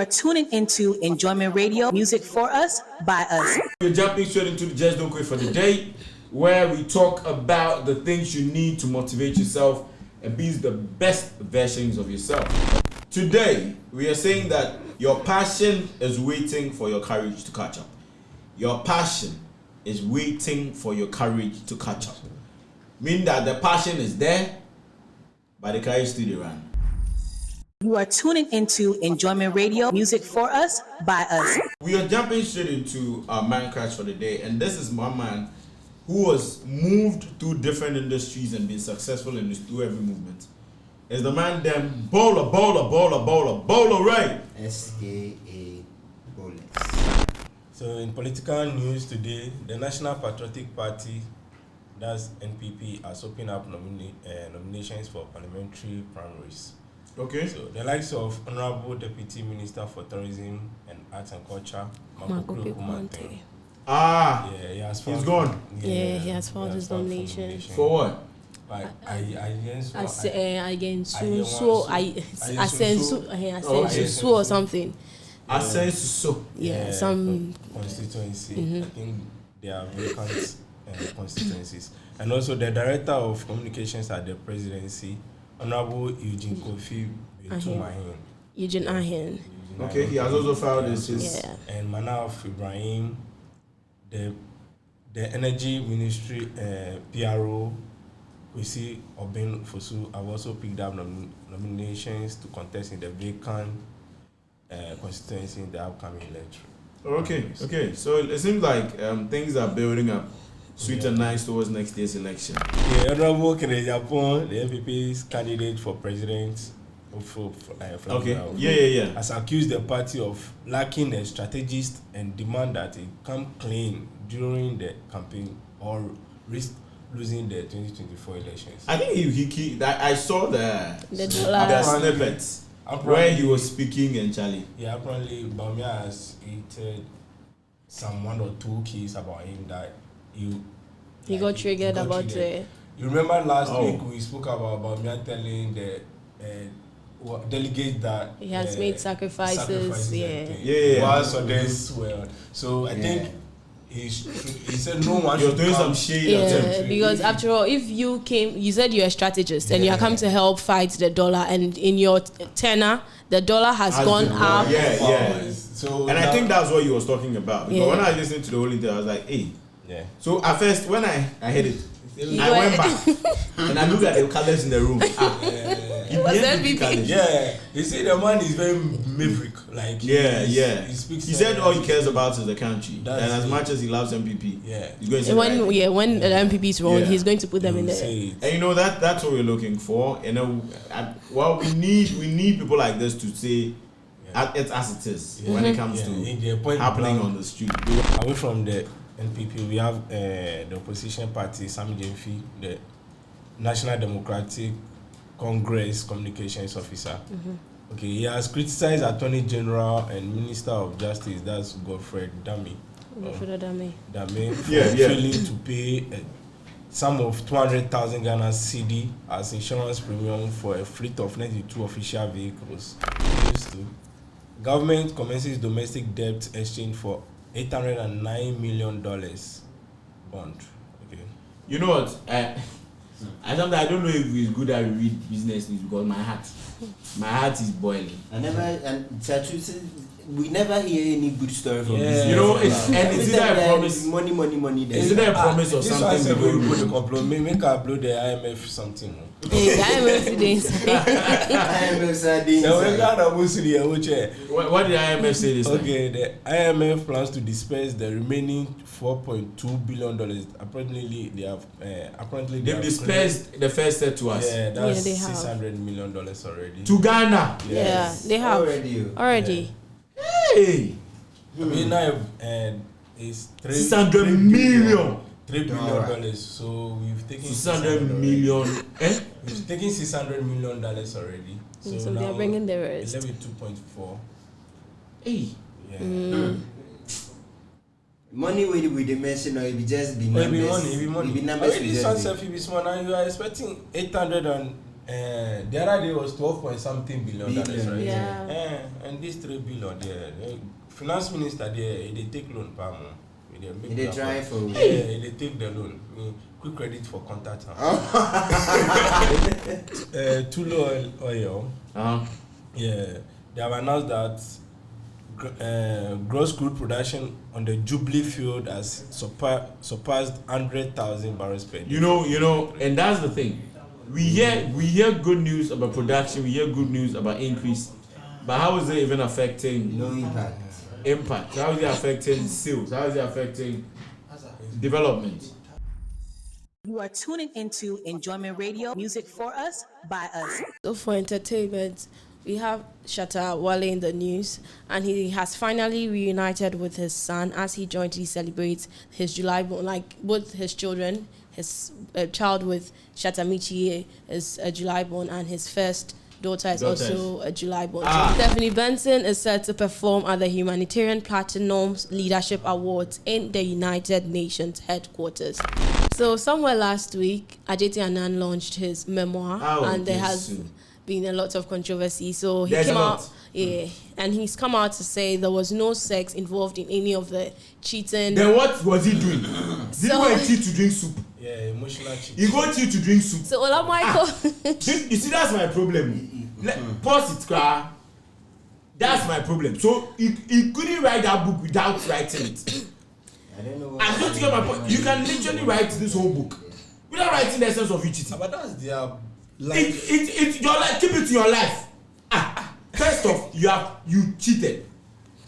are tuning into Enjoyment Radio, music for us, by us. We're jumping straight into the Just Don't Quit for the day, where we talk about the things you need to motivate yourself and be the best versions of yourself. Today, we are saying that your passion is waiting for your courage to catch up. Your passion is waiting for your courage to catch up. Meaning that the passion is there, but the courage still run. You are tuning into Enjoyment Radio, music for us, by us. We are jumping straight into our man crash for the day, and this is my man who was moved through different industries and been successful in this through every movement. Is the man them bowler, right? SKA Bowlers. So in political news today, the National Patriotic Party, that's NPP, has opened up nominations for parliamentary primaries. Okay. So the likes of Honorable Deputy Minister for Tourism and Arts and Culture, Makoko Kumante. Ah, yeah, he has He's found, gone. Yeah, he has found his nomination. For what? Asensu or something. Asensu. Yeah, some constituency. I think they are vacant constituencies. And also the Director of Communications at the Presidency, Honorable Eugene Kofi Benson. Eugene Annan. Okay, he has also filed his. Yeah. And Manaf Ibrahim, the Energy Ministry PRO, we see Obin Fosu have also picked up nominations to contest in the vacant constituency in the upcoming election. Okay. So it seems like things are building up sweet and nice towards next year's election. Yeah, Honorable Agyapong, the MPP's candidate for president, has accused the party of lacking a strategist and demand that he come clean during the campaign or risk losing the 2024 elections. I think I saw the snippets apparently, where he was speaking in Charlie. Yeah, apparently Bamia has eaten some 1 or 2 keys about him that he got triggered about it. You remember last week we spoke about Bamia telling the delegates that he has made sacrifices. So I think he said no one should doing some shade. Because after all, if you said you're a strategist and you are come to help fight the dollar, and in your tenure the dollar has gone up. So I think that's what he was talking about. Because when I listened to the whole interview, I was like, hey. Yeah. So at first when I heard it, I went back and I looked at the colors in the room. It was MVP. Yeah, you see, the man is very maverick. Like he speaks. He said all he cares about is the country, and as much as he loves MPP, he's going to say when the MPP is wrong, he's going to put them in there. And you know that's what we're looking for. You know, we need people like this to say it's as it is when it comes to happening on the street. Away from the NPP, we have the opposition party, Sam Jemfi, the National Democratic Congress Communications Officer. Okay, he has criticized Attorney General and Minister of Justice, that's Godfred Dame. For failing to pay a sum of 200,000 Ghana cedi as insurance premium for a fleet of 92 official vehicles. Government commences domestic debt exchange for $809 million bond. Okay. You know what? I don't know if it's good that we read business news because my heart is boiling. We never hear any good story from business. You know, it's either a promise. Money. Is it a promise or something? This one put the compliment. Make her upload the IMF something. The IMF today. What did IMF say this time? Okay, the IMF plans to disperse the remaining $4.2 billion. Apparently, they've dispersed the first set to us. Yeah, that's $600 million already. To Ghana. Yes. Yeah, they have already. Hey. I mean now it's $600 million. $3 billion. So we've taken $600 million. We've taken $600 million already. So they are bringing the rest. 11.4. Hey. Yeah. Money with the mention, or it be just be numbers. It be money. It be numbers. This one self be small. Now you are expecting The other day was 12 point something billion. That is right. Yeah. And this 3 billion there, the finance minister there, they take loan per month. They try for they take the loan. Quick credit for contact. Tulo oil. Yeah, they have announced that gross crude production on the Jubilee field has surpassed 100,000 barrels per day. You know, and that's the thing. We hear good news about production. We hear good news about increase, but how is it even affecting? no impact. Impact. How is it affecting sales? How is it affecting development? You are tuning into Enjoyment Radio, music for us, by us. So for entertainment, we have Shatta Wale in the news, and he has finally reunited with his son as he jointly celebrates his July born, like both his children. His child with Shatta Michie is a July born, and his first daughter is also a July born. So Stephanie Benson is set to perform at the Humanitarian Platinum's Leadership Awards in the United Nations headquarters. So somewhere last week, Adjetey Annan launched his memoir, and there has been a lot of controversy. So he came out, and he's come out to say there was no sex involved in any of the cheating. Then what was he doing? Did he go and cheat to drink soup? Yeah, emotional cheat. He go cheat to drink soup. So Ola Michael, You see, that's my problem. Pause it, cry. That's my problem. So he couldn't write that book without writing it. I don't know. And don't you get my point? You can literally write this whole book without writing the essence of you cheating. But that's their life. It's your life. Keep it to your life. First off, you cheated.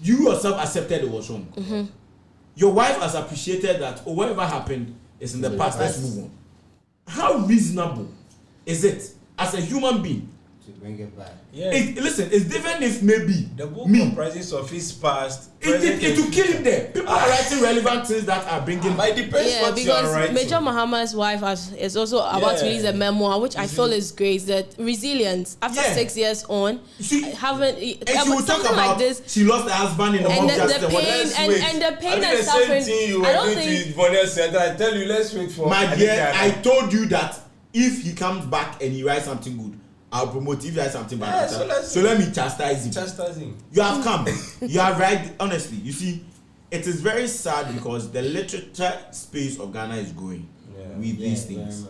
You yourself accepted it was wrong. Mm-hmm. Your wife has appreciated that. Or whatever happened is in the past. Let's move on. How reasonable is it as a human being to bring it back? Yeah. Listen, it's different if maybe The book me. comprises of his past. It will kill him there. People are writing relevant things that are bringing. But it depends yeah, what you are because writing. Major Muhammad's wife is also about to release a memoir, which I feel is great. That resilience after 6 years on, See, haven't and she will talk something about like this. she lost her husband in the And mob the justice. pain and the pain and the suffering. same thing you I were don't doing think. to Bonnet Center. I tell you, let's wait for. My Adjetey dear, I Annan. told you that if he comes back and he writes something good, I'll promote. If he writes something bad, so let me chastise him. Chastising. You have come. You are right. Honestly, you see, it is very sad because the literature space of Ghana is growing with these things,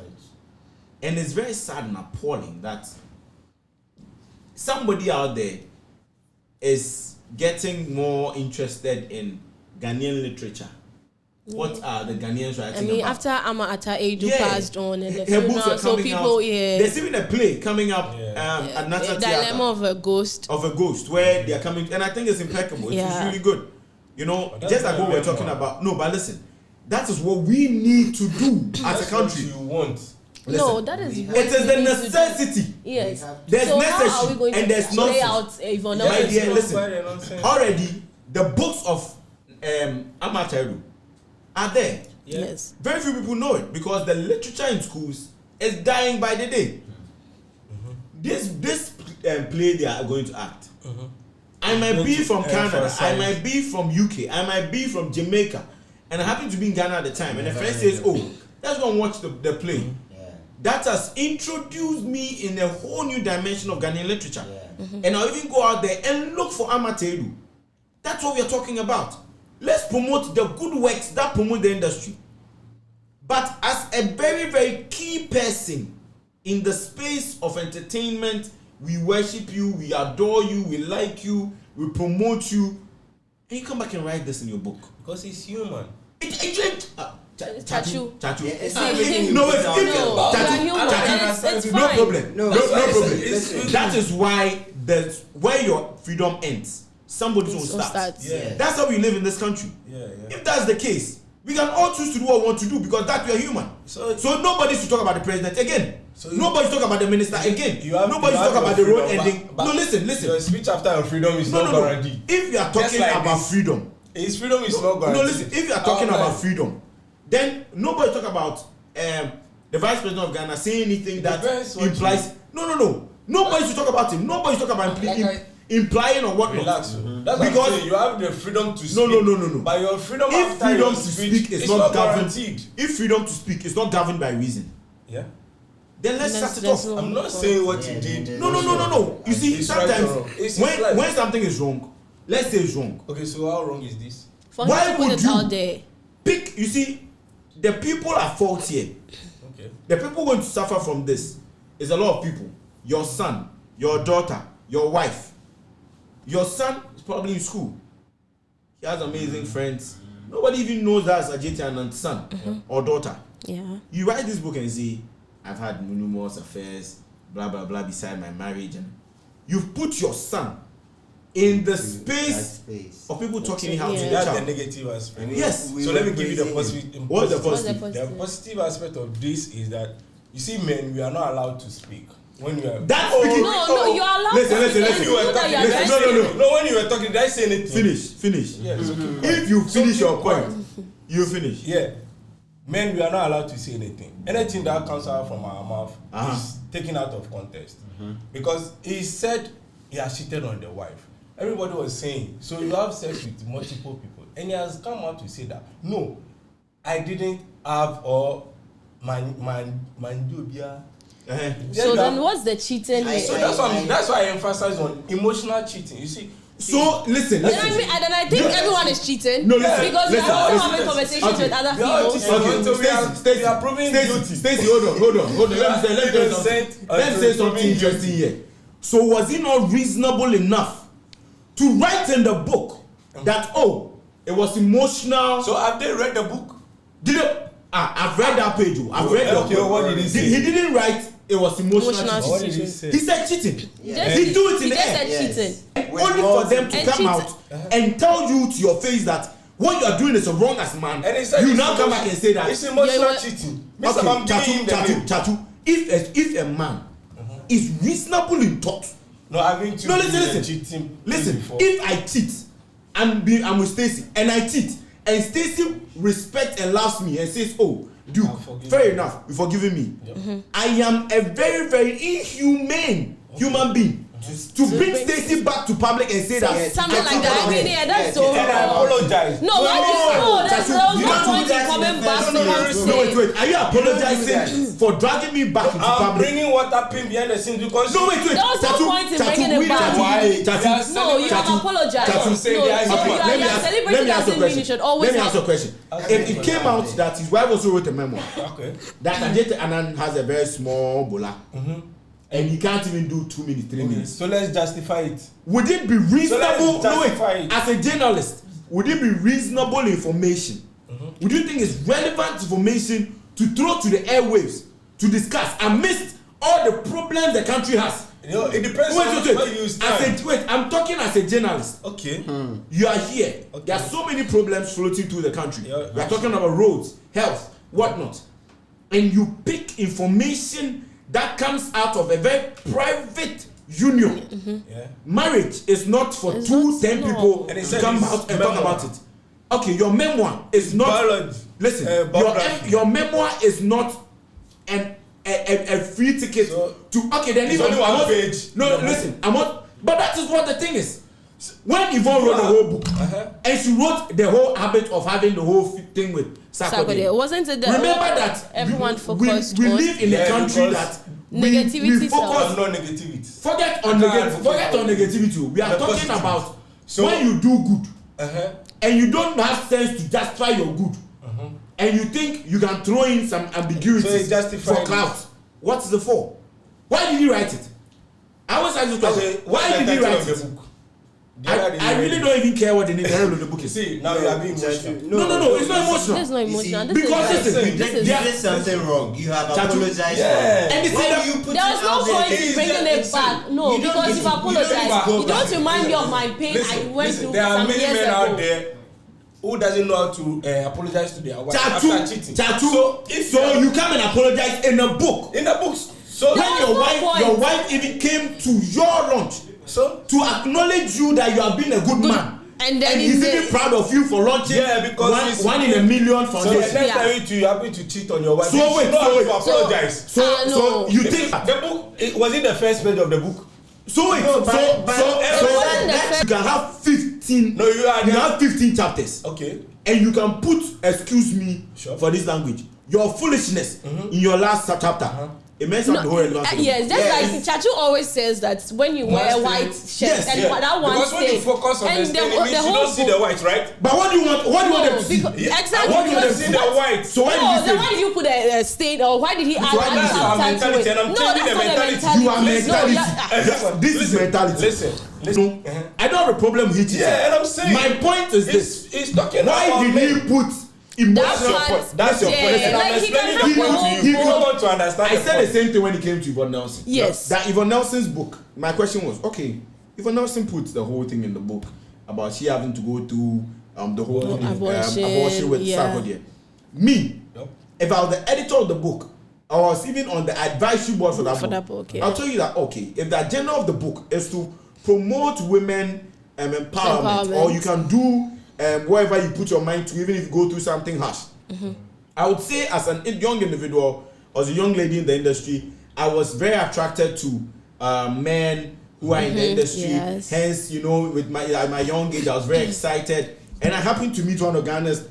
and it's very sad and appalling that somebody out there is getting more interested in Ghanaian literature. What are the Ghanaians writing I mean, about? after Ama Ata Edu passed on, and the her books funeral, are so coming people, out. There's even a play coming up at National Theatre Dilemma of a Ghost. of a ghost where they are coming, and I think it's impeccable. It's really good. You know, But just like what we're talking about. No, but listen, that is what we need to do as a country. What you want. No, that is It what is we the need to do. necessity. Yes. There's So how are we necessary going and to there's play nonsense. out Yvonne? My dear, Quite a listen. nonsense. Already, the books of Amateru are there. Yes. Very few people know it because the literature in schools is dying by the day. This play they are going to act. I might be from Canada, I might be from UK, I might be from Jamaica, and I happen to be in Ghana at the time. And a friend says, "Oh, let's go and watch the play." That has introduced me in a whole new dimension of Ghanaian literature. And I'll even go out there and look for Amateru. That's what we are talking about. Let's promote the good works that promote the industry. But as a very, very key person in the space of entertainment, we worship you, we adore you, we like you, we promote you. And you come back and write this in your book. Because he's human. Chachu. No problem. No, No problem. listen. That is why where your freedom ends, somebody's own starts. That's how we live in this country. If that's the case, we can all choose to do what we want to do because that we are human. So nobody should talk about the president again. Nobody should talk about the minister again. Nobody should talk about the road ending. No, listen. Your speech after your freedom is not guaranteed. If you are talking about freedom, his freedom is not guaranteed. no, listen. If you are talking about freedom, then nobody talk about the vice president of Ghana saying anything that implies. No. Nobody should talk about him. Nobody should talk about implying or whatnot. Relax. That's because you have the freedom to speak. No. But your freedom if after freedom your to speech speak is is not not governed, guaranteed. if freedom to speak is not governed by reason, Yeah. then let's There's- shut it there's off. no- I'm not saying what you did. No. You see, It's right sometimes or wrong. It's his life. when something is wrong, let's say it's wrong. Okay, so how wrong is this? For Why him to put would it you out there. pick? You see, the people at fault here. Okay. The people going to suffer from this is a lot of people. Your son, your daughter, your wife. Your son is probably in school. He has amazing friends. Nobody even knows that's Adjetey Annan's son or daughter. Yeah. You write this book and say, I've had numerous affairs, blah blah blah, beside my marriage, and you've put your son in the space of people talking how to Yeah. the That's the child. negative aspect. I mean, Yes. we So were let me give you the praising positive. What's the What's the positive? positive? The positive aspect of this is that you see, men, we are not allowed to speak when you are. That's speaking. No, you're allowed Listen, to listen, speak. listen. You know that you're Listen, addressing- no. When you were talking, did I say anything? Finish. Yeah, it's okay. If you finish So your keep point, quiet. you finish. Yeah. Men, we are not allowed to say anything. Anything that comes out from our mouth is taken out of context. Because he said he has cheated on the wife. Everybody was saying, so you have sex with multiple people. And he has come out to say that, no, I didn't have or mandubia. So then what's the cheating? So that's why I emphasize on emotional cheating. You see. So listen. Then I think everyone is cheating. No, listen, because listen, we are also listen. having conversations Okay. with other We are people. cheating. Okay, We are proving guilty. Stacey, hold on. Let me say something interesting here. So was it not reasonable enough to write in the book that it was emotional? So have they read the book? Did it? I've read that page. I've read the Okay, book. what did he say? He didn't write it was emotional cheating. What did he say? He said cheating. Yes. He do it in He the just air. said Yes. cheating. With Only for them to And come out and tell you to your face that what you are doing is wrong as man. And he said You it's now come back and say that. It's emotional Yeah, cheating. Okay, Mr. I'm giving him the name. Chatu. If a man is reasonable in thought, No, I've been to no, listen. cheating. Listen, before. if I cheat I'm with Stacey and I cheat and Stacey respects and loves me and says, Duke, fair enough, you're forgiving me. I am a very, very inhumane human being. To bring Stacey back to public and say that Something like that. I mean, yeah, that's so And I wrong. apologize. No, there's no you don't point do in that coming in the back first to place. come No, say. wait. Are you apologizing that. for dragging me back into I'm public? bringing what happened behind the scenes because No, wait. There was no point in bringing it back. No, you have apologized. Chatu, No, say so they are you human. are celebrating doesn't mean you should always Let me ask you a have. question. It came out that his wife also wrote a memoir Okay. that Adjetey Annan has a very small bola. And he can't even do 2 minutes, 3 minutes. So let's justify it. Would it be reasonable? So let's justify it. As a journalist, would it be reasonable information? Would you think it's relevant information to throw to the airwaves to discuss amidst all the problems the country has? You know, it depends on where you stand. I'm talking as a journalist. Okay. You are here. Okay. There are so many problems floating through the country. Yeah, we are talking about roads, health, whatnot. And you pick information that comes out of a very private union. Yeah. Marriage is not for It's 10 not. people And he to said come it's out and memoir. talk about it. Okay, your memoir is not. Biology. Listen, Biography. your memoir is not a free ticket So, to. Okay, then it's only one page. No, listen, I'm not. But that is what the thing is. When Yvonne wrote the whole book, and she wrote the whole habit of having the whole thing with Sarkodie. It wasn't it Remember that everyone focused we on live in a country that negativity we sells. focus. No negativity. Forget on negativity. We are The talking positive. about So- when you do good and you don't have sense to justify your good, and you think you can throw in some So ambiguities it justifies for it. clout. What's the for? Why did he write it? I always ask this question. Why did he write it? I really don't even care what the name of the book is. See, now you are being emotional. No, it's not emotional. There's no emotion. because listen, You did something wrong. You have Chatu. apologized for Yeah. it. And Why it's do you put There it was no out there? point in bringing it back. No, You don't because need you've to- apologized. go You back. don't remind me of my pain I went through There are some many years men out ago. there who doesn't know how to apologize to their wife after cheating. Chatu. So you come and apologize in a book. In the books. So When There was no point. your wife even came to your lunch to acknowledge you that you have been a good man. And then he's he even said- proud of you for launching because one in a million so the foundation. next time you happen to cheat on your wife, So you wait, should know so how wait. to apologize. So no. you think The book was it the first page of the book? so wait, No, but you can have 15. No, you are You have 15 chapters. Okay. And you can put, excuse me Sure. for this language, your foolishness in your last chapter. it messes up the whole relevance. Yes, just like Chachu always says that when you wear a white shirt and that one because when you focus on the stain, it means you don't see the white, right? But what do you want? What do you want them to see? Exactly. What do you want them to see? The white. So why did you then why did you put a stain, or why did he add that's our mentality, and I'm changing the mentality. You are mentality. This is mentality. Listen. I don't have a problem with it. Yeah, and I'm saying my point is this: he's talking why about did he put? That's your point. That's your point. And I'm explaining the point to you. You don't want to understand. I said the same thing when it came to Yvonne Nelson. Yes. That Yvonne Nelson's book. My question was, okay, Yvonne Nelson puts the whole thing in the book about she having to go through the whole abortion with Sarkodie. Me, if I was the editor of the book, I was even on the advisory board for that book. I'll tell you that, okay, if the agenda of the book is to promote women empowerment, or you can do wherever you put your mind to, even if you go through something harsh. I would say as a young individual, as a young lady in the industry, I was very attracted to men who are in the industry. Yes. Hence, you know, with my young age, I was very excited. And I happened to meet one of Ghana's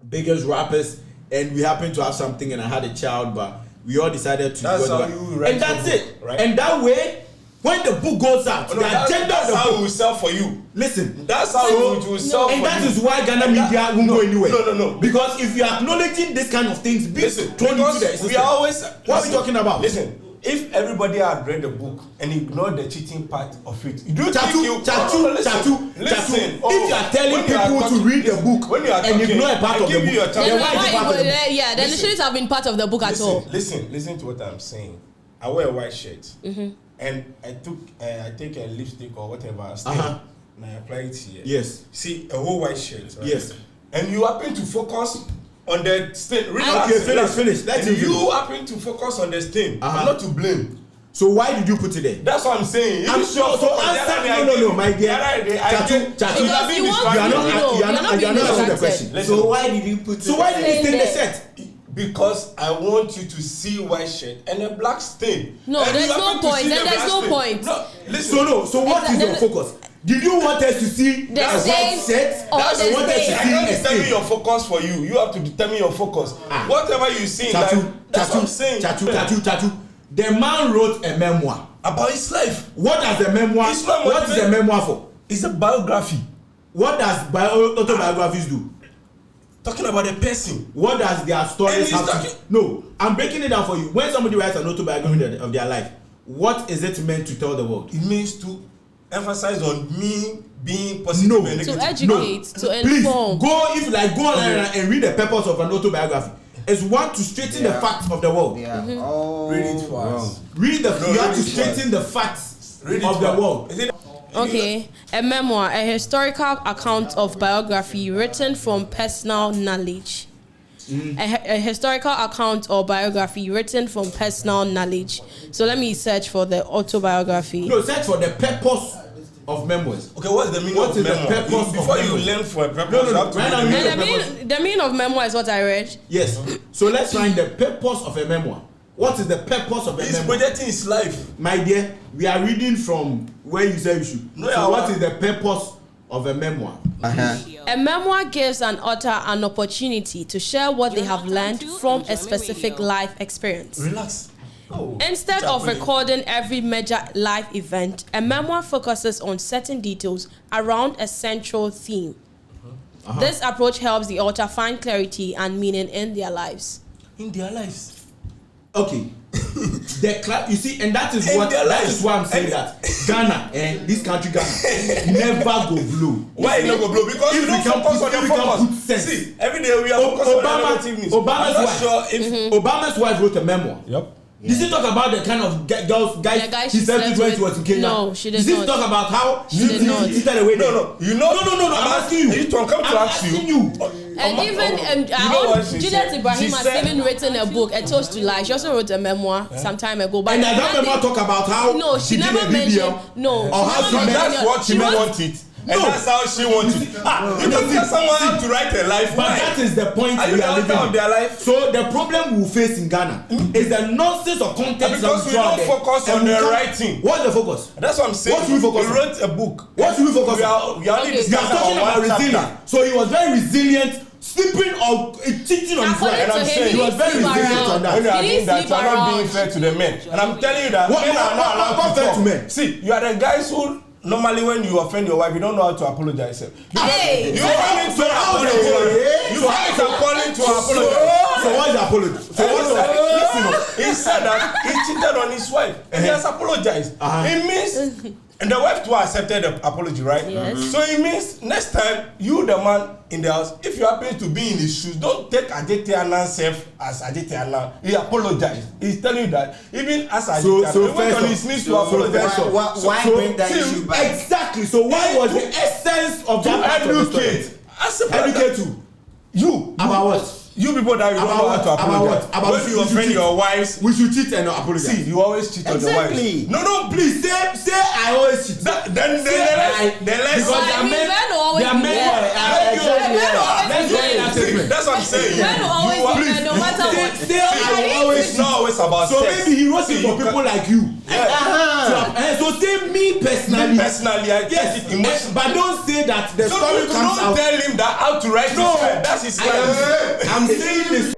biggest rappers, and we happened to have something, and I had a child, but we all decided to go. And that's it. Right? And that way, when the book goes out, the agenda of the book will sell for you. Listen, that's how it will sell for you. And that is why Ghana media won't go anywhere. No. Because if you are acknowledging this kind of things, listen, thrown into the system, we are always. What are we talking about? Listen, if everybody had read the book and ignored the cheating part of it, do you think you? Listen. If you are telling people to read the book and ignore a part of the book, then why is it part of the book? Yeah, then it shouldn't have been part of the book at all. Listen to what I'm saying. I wear a white shirt. And I take a lipstick or whatever, and I apply it here. Yes. See, a whole white shirt. Right? Yes. And you happen to focus on the stain. Okay, finish. You happen to focus on the stain. I'm not to blame. So why did you put it there? That's what I'm saying. I'm sure. So answer. No, my dear. Chatu, you are not answering the question. So why did you put it? So why did you stain the shirt? Because I want you to see white shirt and a black stain. No, there's no point. Then there's no point. No, listen. So what is your focus? Did you want us to see the white shirt? That's you want us to see I can't determine your focus for you. You have to determine your focus. Whatever you see in life, that's what I'm saying. Chatu. The man wrote a memoir about his life. What does the memoir? What is the memoir for? It's a biography. What does autobiographies do? Talking about a person. What does their stories have to? No, I'm breaking it down for you. When somebody writes an autobiography of their life, what is it meant to tell the world? It means to emphasize on me being positive and negative. To educate, to inform. Please go on and read the purpose of an autobiography. It's one to straighten the facts of the world. Read it for us. You have to straighten the facts of the world. Okay, a memoir, a historical account of biography written from personal knowledge. A historical account or biography written from personal knowledge. So let me search for the autobiography. No, search for the purpose of memoirs. Okay, what's the meaning of memoir? The purpose before of you memoirs? learn for a purpose, The meaning of memoir is what I read. Yes. So let's find the purpose of a memoir. What is the purpose of a memoir? He's projecting his life. My dear, we are reading from where you say we should. So what is the purpose of a memoir? A memoir gives an author an opportunity to share what they have learned from a specific life experience. Relax. Instead of recording every major life event, a memoir focuses on certain details around a central theme. This approach helps the author find clarity and meaning in their lives. Okay. You see, and that is why I'm saying that Ghana and this country Ghana never go blow. Why it not go blow? Because if you don't focus on your focus. See, every day we are focusing on negativeness. Obama's wife wrote a memoir. Yep. Did she talk about the kind of guys she slept with when she was in Kenya? No, she did not. Did she talk about how she cheated away? No. I'm asking you. I'm asking you. And even Juliet Ibrahim has even written a book, A Toast to Life. She also wrote a memoir some time ago. But and does that memoir talk about how she never mentioned. No, or how that's what she wanted. And that's how she wants it. You can tell someone to write a life. But that is the point we are living of their life. So the problem we face in Ghana is the nonsense of content. Because we don't focus on the writing. What's the focus? That's what I'm saying. What should we focus on? We wrote a book. What should we focus on? We are only discussing talking about resilience. So he was very resilient sleeping or cheating on his wife. And I'm saying he was very resilient on that. When you are He doing didn't that, you are sleep not being around. fair to the men. And I'm telling you that men are not allowed to fair talk. to men? See, you are the guys who normally when you offend your wife, you don't know how to apologize. You Hey! You calling to apologize. You guys are calling to apologize. So what's the apology? Listen, he said that he cheated on his wife and he has apologized. It means, and the wife too accepted the apology, right? Yes. So it means next time you, the man in the house, if you happen to be in his shoes, don't take Adjetey Annan self as Adjetey Annan. He apologized. He's telling you that even as Adjetey Annan, he went on his knees to apologize. Why bring that issue back? Exactly. So what was the essence of that? Educate. Educate who? You. About what? You people that you don't know how to apologize. About when you offend your wives, we should cheat and not apologize. see, you always cheat on your wives. No, please say I always cheat. Then let's because there are men. There are men. That's what I'm saying. Men will always be there no matter what. Say I always It's not always about so sex. maybe he wrote it for people like you. So say me personally. Personally, I get it emotionally. But don't say that the So story comes don't out. tell him that how to write his life. That's his life. I'm saying this.